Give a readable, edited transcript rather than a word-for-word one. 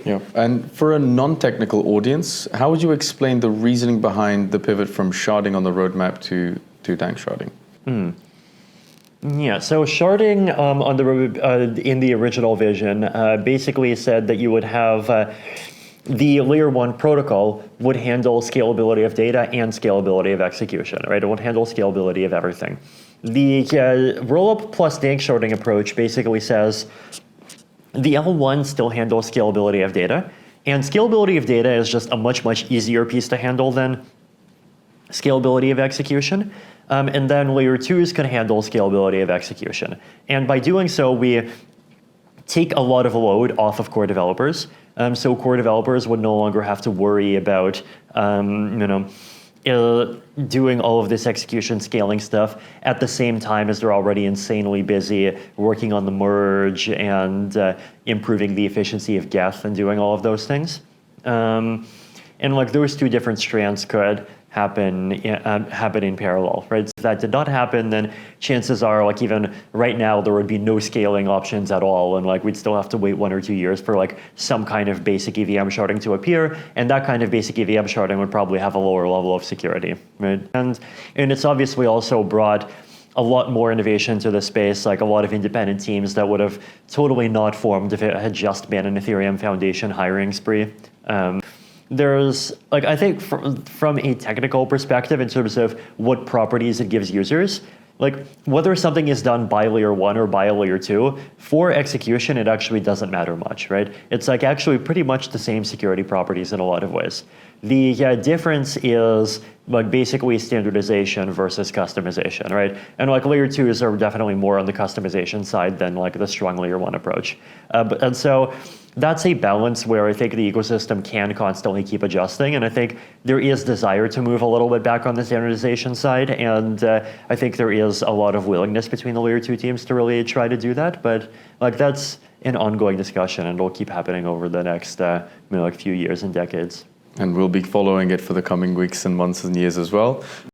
Yeah, and for a non-technical audience, how would you explain the reasoning behind the pivot from sharding on the roadmap to Dank sharding? Yeah, so sharding in the original vision basically said that you would have the layer 1 protocol would handle scalability of data and scalability of execution, right? It would handle scalability of everything. The rollup plus Dank sharding approach basically says the L1 still handles scalability of data, and scalability of data is just a much, much easier piece to handle than scalability of execution. And then layer 2s can handle scalability of execution. And by doing so, we take a lot of load off of core developers. So core developers would no longer have to worry about doing all of this execution scaling stuff at the same time as they're already insanely busy working on the merge and improving the efficiency of Geth and doing all of those things. And like those two different strands could happen in parallel, right? So if that did not happen, then chances are, like even right now, there would be no scaling options at all, and like we'd still have to wait 1 or 2 years for like some kind of basic EVM sharding to appear, and that kind of basic EVM sharding would probably have a lower level of security, right? And it's obviously also brought a lot more innovation to the space, like a lot of independent teams that would have totally not formed if it had just been an Ethereum Foundation hiring spree. There's, like, I think from a technical perspective in terms of what properties it gives users, like whether something is done by layer 1 or by a layer 2, for execution, it actually doesn't matter much, right? It's like actually pretty much the same security properties in a lot of ways. The difference is like basically standardization versus customization, right? And like layer 2s are definitely more on the customization side than like the strong layer 1 approach. And so that's a balance where I think the ecosystem can constantly keep adjusting, and I think there is desire to move a little bit back on the standardization side, and I think there is a lot of willingness between the layer 2 teams to really try to do that, but like that's an ongoing discussion, and it'll keep happening over the next like few years and decades. And we'll be following it for the coming weeks and months and years as well.